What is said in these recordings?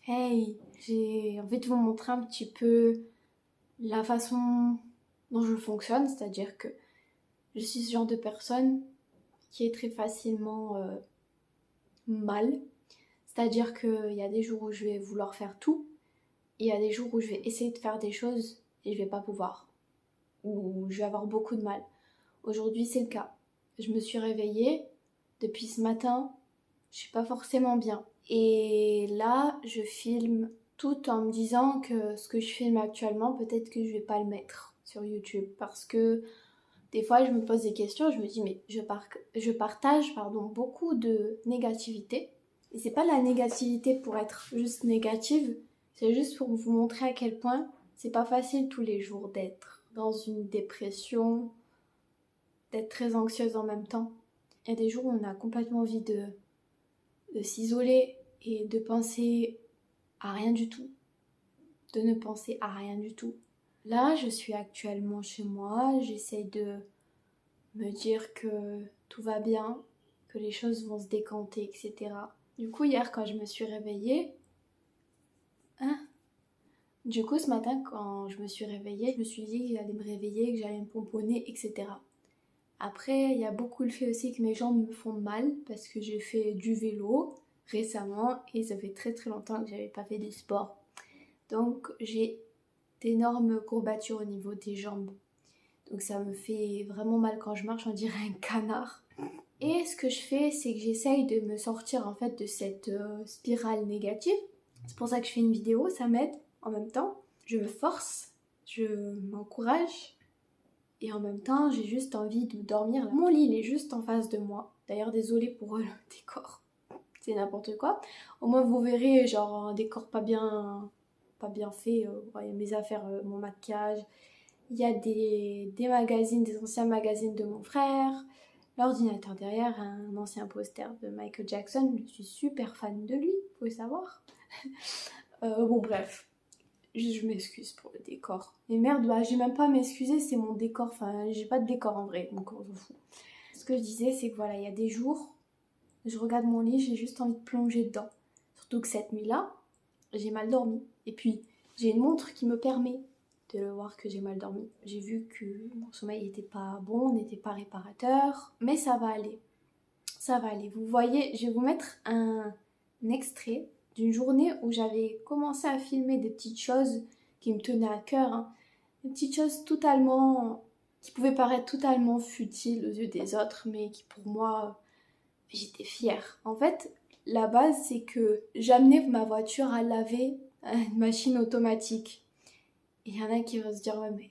Hey, j'ai envie de vous montrer un petit peu la façon dont je fonctionne, c'est-à-dire que je suis ce genre de personne qui est très facilement mal. C'est-à-dire qu'il y a des jours où je vais vouloir faire tout, et il y a des jours où je vais essayer de faire des choses et je vais pas pouvoir, ou je vais avoir beaucoup de mal. Aujourd'hui, c'est le cas. Je me suis réveillée, depuis ce matin, je suis pas forcément bien. Et là, je filme tout en me disant que ce que je filme actuellement, peut-être que je vais pas le mettre sur YouTube parce que des fois, je me pose des questions, je me dis mais je partage beaucoup de négativité. Et c'est pas la négativité pour être juste négative, c'est juste pour vous montrer à quel point c'est pas facile tous les jours d'être dans une dépression, d'être très anxieuse en même temps. Il y a des jours où on a complètement envie de s'isoler et de penser à rien du tout. De ne penser à rien du tout. Là, je suis actuellement chez moi, j'essaie de me dire que tout va bien, que les choses vont se décanter, etc. Du coup, hier, quand je me suis réveillée, ce matin, quand je me suis réveillée, je me suis dit que j'allais me réveiller, que j'allais me pomponner, etc. Après, il y a beaucoup le fait aussi que mes jambes me font mal parce que j'ai fait du vélo récemment et ça fait très très longtemps que j'avais pas fait de sport. Donc j'ai d'énormes courbatures au niveau des jambes. Donc ça me fait vraiment mal quand je marche, on dirait un canard. Et ce que je fais, c'est que j'essaye de me sortir en fait de cette spirale négative. C'est pour ça que je fais une vidéo, ça m'aide en même temps. Je me force, je m'encourage. Et en même temps, j'ai juste envie de dormir là. Mon lit, il est juste en face de moi. D'ailleurs, désolée pour le décor. C'est n'importe quoi. Au moins, vous verrez, genre, un décor pas bien fait. Il y a mes affaires, mon maquillage. Il y a des magazines, des anciens magazines de mon frère. L'ordinateur derrière, un ancien poster de Michael Jackson. Je suis super fan de lui, vous pouvez savoir. Bon, bref. Je m'excuse pour le décor. Et merde, bah, j'ai même pas à m'excuser, c'est mon décor. Enfin, j'ai pas de décor en vrai, donc on s'en fout. Ce que je disais, c'est que voilà, il y a des jours, je regarde mon lit, j'ai juste envie de plonger dedans. Surtout que cette nuit-là, j'ai mal dormi. Et puis, j'ai une montre qui me permet de le voir que j'ai mal dormi. J'ai vu que mon sommeil n'était pas bon, n'était pas réparateur. Mais ça va aller. Ça va aller. Vous voyez, je vais vous mettre un extrait d'une journée où j'avais commencé à filmer des petites choses qui me tenaient à cœur, hein. Des petites choses qui pouvaient paraître totalement futiles aux yeux des autres, mais qui pour moi, j'étais fière. En fait, la base, c'est que j'amenais ma voiture à laver à une machine automatique. Et il y en a qui vont se dire, ouais, mais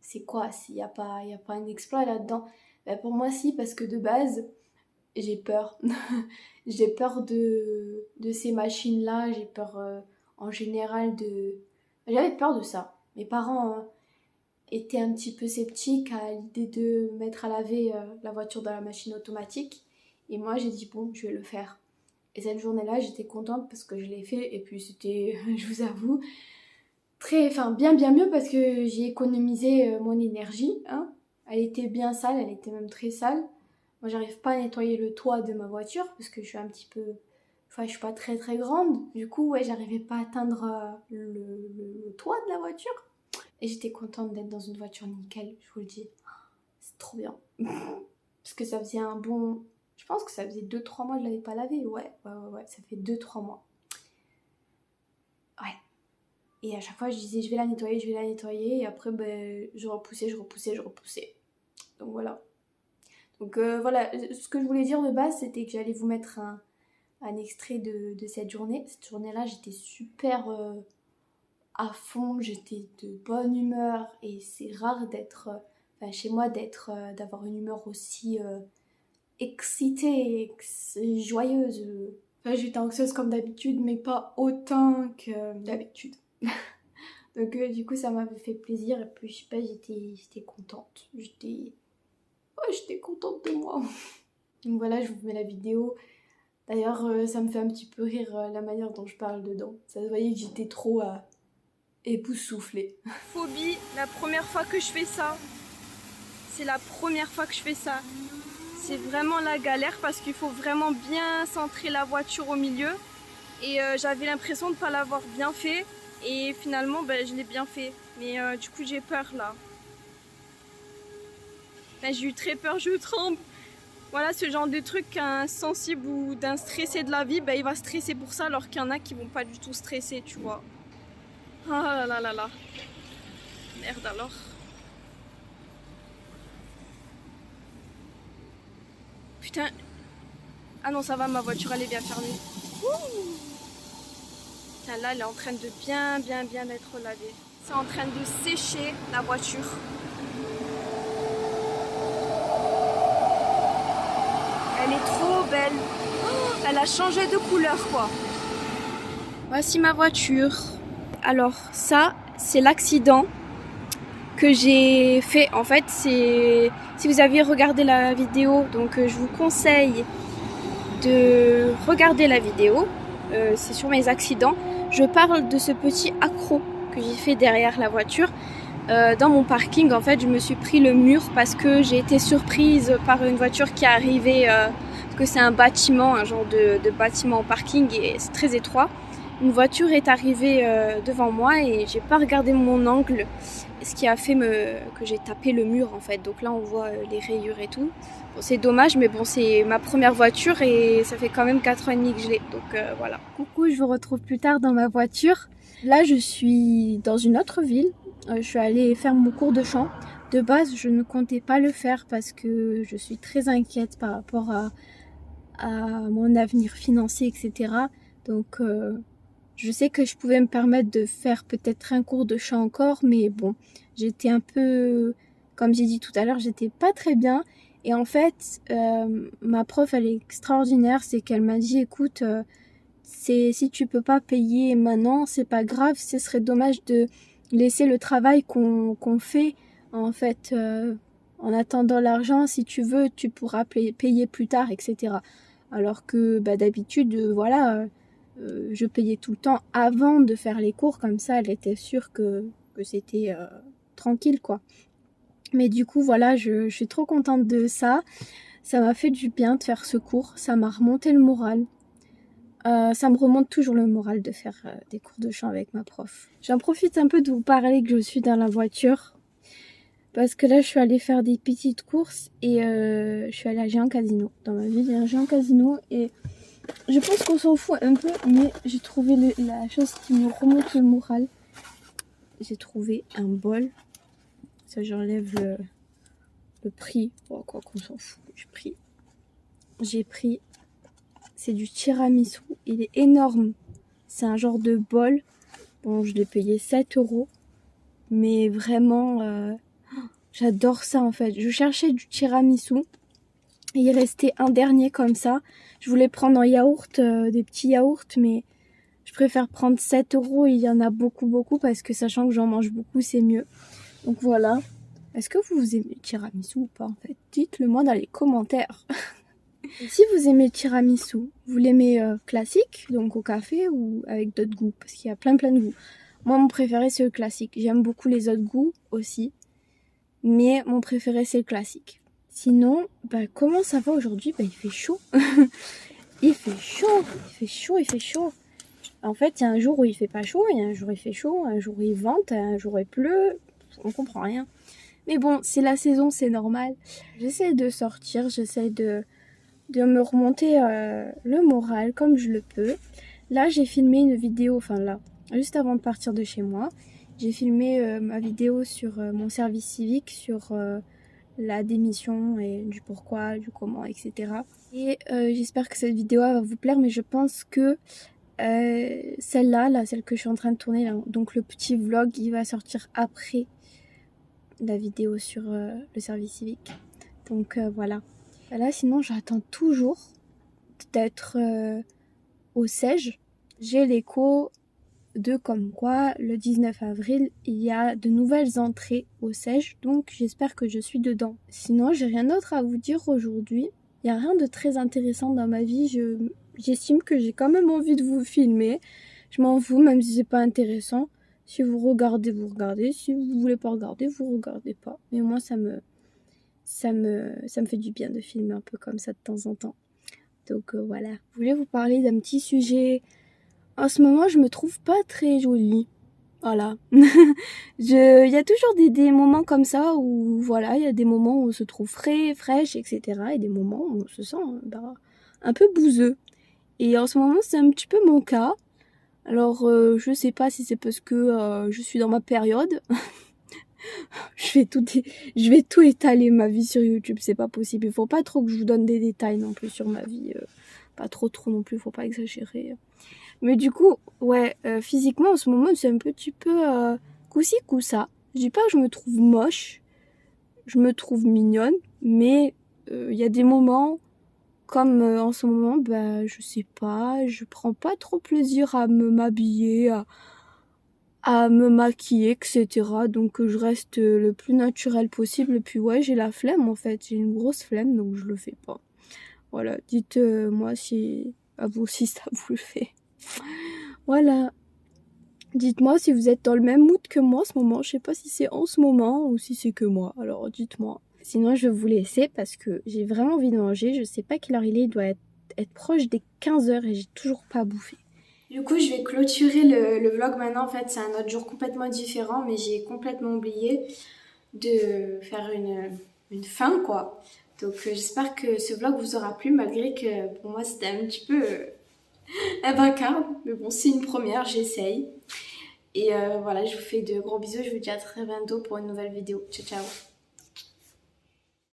c'est quoi s'il n'y a pas un exploit là-dedans? Ben, pour moi, si, parce que de base, j'ai peur. J'ai peur de ces machines-là, j'ai peur en général de... J'avais peur de ça. Mes parents étaient un petit peu sceptiques à l'idée de mettre à laver la voiture dans la machine automatique. Et moi, j'ai dit, bon, je vais le faire. Et cette journée-là, j'étais contente parce que je l'ai fait. Et puis c'était, je vous avoue, bien mieux parce que j'ai économisé mon énergie, hein. Elle était bien sale, elle était même très sale. Moi, j'arrive pas à nettoyer le toit de ma voiture parce que je suis un petit peu... Enfin, je suis pas très très grande. Du coup, ouais, j'arrivais pas à atteindre le toit de la voiture. Et j'étais contente d'être dans une voiture nickel, je vous le dis. C'est trop bien. Parce que ça faisait un bon... Je pense que ça faisait 2-3 mois que je l'avais pas lavé. Ouais, ça fait 2-3 mois. Ouais. Et à chaque fois, je disais, je vais la nettoyer. Et après, ben, je repoussais. Donc voilà. Donc voilà, ce que je voulais dire de base, c'était que j'allais vous mettre un extrait de cette journée. Cette journée-là, j'étais super à fond, j'étais de bonne humeur et c'est rare d'être, chez moi, d'avoir une humeur aussi excitée, joyeuse. Enfin, j'étais anxieuse comme d'habitude, mais pas autant que d'habitude. Donc du coup, ça m'avait fait plaisir et puis je sais pas, j'étais contente. J'étais contente de moi. Donc voilà, je vous mets la vidéo. D'ailleurs, ça me fait un petit peu rire la manière dont je parle dedans. Ça se voyait que j'étais trop époustouflée. Phobie, la première fois que je fais ça, c'est la première fois que je fais ça. C'est vraiment la galère parce qu'il faut vraiment bien centrer la voiture au milieu. Et j'avais l'impression de ne pas l'avoir bien fait. Et finalement, ben, je l'ai bien fait. Mais du coup, j'ai peur là. Là, j'ai eu très peur, je tremble. Voilà, ce genre de truc qu'un sensible ou d'un stressé de la vie, ben, il va stresser pour ça, alors qu'il y en a qui vont pas du tout stresser, tu vois. Ah là là là là. Merde alors. Putain. Ah non, ça va, ma voiture, elle est bien fermée. Ouh. Putain, là, elle est en train de bien être lavée. C'est en train de sécher la voiture. Elle est trop belle. Oh, elle a changé de couleur, quoi. Voici ma voiture. Alors, ça, c'est l'accident que j'ai fait. En fait, c'est... Si vous aviez regardé la vidéo, donc je vous conseille de regarder la vidéo. C'est sur mes accidents. Je parle de ce petit accroc que j'ai fait derrière la voiture. Dans mon parking, en fait, je me suis pris le mur parce que j'ai été surprise par une voiture qui est arrivée, parce que c'est un bâtiment, un genre de bâtiment en parking et c'est très étroit. Une voiture est arrivée devant moi et j'ai pas regardé mon angle, ce qui a fait que j'ai tapé le mur en fait. Donc là, on voit les rayures et tout. Bon, c'est dommage, mais bon, c'est ma première voiture et ça fait quand même 4 ans et demi que je l'ai. Donc voilà. Coucou, je vous retrouve plus tard dans ma voiture. Là, je suis dans une autre ville. Je suis allée faire mon cours de chant. De base, je ne comptais pas le faire parce que je suis très inquiète par rapport à mon avenir financier, etc. Donc, je sais que je pouvais me permettre de faire peut-être un cours de chant encore, mais bon, j'étais un peu, comme j'ai dit tout à l'heure, j'étais pas très bien. Et en fait, ma prof, elle est extraordinaire, c'est qu'elle m'a dit, écoute, si tu peux pas payer maintenant, c'est pas grave, ce serait dommage de laisser le travail qu'on fait, en fait, en attendant l'argent, si tu veux, tu pourras payer plus tard, etc. Alors que bah, d'habitude, voilà, je payais tout le temps avant de faire les cours, comme ça, elle était sûre que c'était tranquille, quoi. Mais du coup, voilà, je suis trop contente de ça. Ça m'a fait du bien de faire ce cours, ça m'a remonté le moral. Ça me remonte toujours le moral de faire des cours de chant avec ma prof. J'en profite un peu de vous parler que je suis dans la voiture. Parce que là, je suis allée faire des petites courses et je suis allée à Géant Casino. Dans ma ville, il y a un Géant Casino et je pense qu'on s'en fout un peu, mais j'ai trouvé la chose qui me remonte le moral. J'ai trouvé un bol. Ça, j'enlève le prix. Bon, quoi qu'on s'en fout du prix. J'ai pris... C'est du tiramisu. Il est énorme. C'est un genre de bol. Bon, je l'ai payé 7 €. Mais vraiment, j'adore ça en fait. Je cherchais du tiramisu. Et il restait un dernier comme ça. Je voulais prendre en yaourt, des petits yaourts, mais je préfère prendre 7 €. Il y en a beaucoup parce que sachant que j'en mange beaucoup, c'est mieux. Donc voilà. Est-ce que vous aimez le tiramisu ou pas en fait? Dites-le moi dans les commentaires. Et si vous aimez le tiramisu, vous l'aimez classique, donc au café ou avec d'autres goûts? Parce qu'il y a plein de goûts. Moi, mon préféré, c'est le classique. J'aime beaucoup les autres goûts aussi. Mais mon préféré, c'est le classique. Sinon, bah, comment ça va aujourd'hui? Bah, il fait chaud. Il fait chaud. En fait, il y a un jour où il fait pas chaud, il y a un jour où il fait chaud, un jour où il vente, un jour où il pleut. On comprend rien. Mais bon, c'est la saison, c'est normal. J'essaie de sortir, j'essaie de me remonter le moral comme je le peux. Là, j'ai filmé une vidéo, enfin là, juste avant de partir de chez moi, j'ai filmé ma vidéo sur mon service civique, sur la démission et du pourquoi, du comment, etc. Et j'espère que cette vidéo va vous plaire, mais je pense que celle-là, celle que je suis en train de tourner, là, donc le petit vlog, il va sortir après la vidéo sur le service civique. Donc voilà. Là, sinon, j'attends toujours d'être au CEJ. J'ai l'écho de comme quoi, le 19 avril, il y a de nouvelles entrées au CEJ. Donc, j'espère que je suis dedans. Sinon, j'ai rien d'autre à vous dire aujourd'hui. Il n'y a rien de très intéressant dans ma vie. J'estime que j'ai quand même envie de vous filmer. Je m'en fous, même si c'est pas intéressant. Si vous regardez, vous regardez. Si vous voulez pas regarder, vous regardez pas. Mais moi, ça me fait du bien de filmer un peu comme ça de temps en temps. Donc voilà, je voulais vous parler d'un petit sujet En ce moment, je me trouve pas très jolie. Voilà. Il y a toujours des moments comme ça où, voilà, il y a des moments où on se trouve frais, fraîche, etc. Et des moments où on se sent un peu bouseux. Et en ce moment, c'est un petit peu mon cas. Alors, je sais pas si c'est parce que je suis dans ma période. Je vais tout étaler ma vie sur YouTube, c'est pas possible. Il faut pas trop que je vous donne des détails non plus sur ma vie. Pas trop non plus, faut pas exagérer. Mais du coup, ouais, physiquement en ce moment c'est un petit peu coup-ci, coup-ça. Je dis pas que je me trouve moche, je me trouve mignonne, mais il y a des moments comme en ce moment, bah je sais pas, je prends pas trop plaisir à m'habiller, à me maquiller, etc. Donc je reste le plus naturel possible. Et puis ouais, j'ai la flemme en fait, j'ai une grosse flemme donc je le fais pas. Voilà, dites-moi si à vous aussi ça vous le fait. Voilà. Dites-moi si vous êtes dans le même mood que moi en ce moment. Je sais pas si c'est en ce moment ou si c'est que moi. Alors dites-moi. Sinon je vais vous laisser parce que j'ai vraiment envie de manger. Je sais pas quelle heure il doit être proche des 15h et j'ai toujours pas bouffé. Du coup, je vais clôturer le vlog maintenant. En fait, c'est un autre jour complètement différent, mais j'ai complètement oublié de faire une fin, quoi. Donc, j'espère que ce vlog vous aura plu, malgré que pour moi, c'était un petit peu un vacarme. Mais bon, c'est une première, j'essaye. Et voilà, je vous fais de gros bisous. Je vous dis à très bientôt pour une nouvelle vidéo. Ciao, ciao.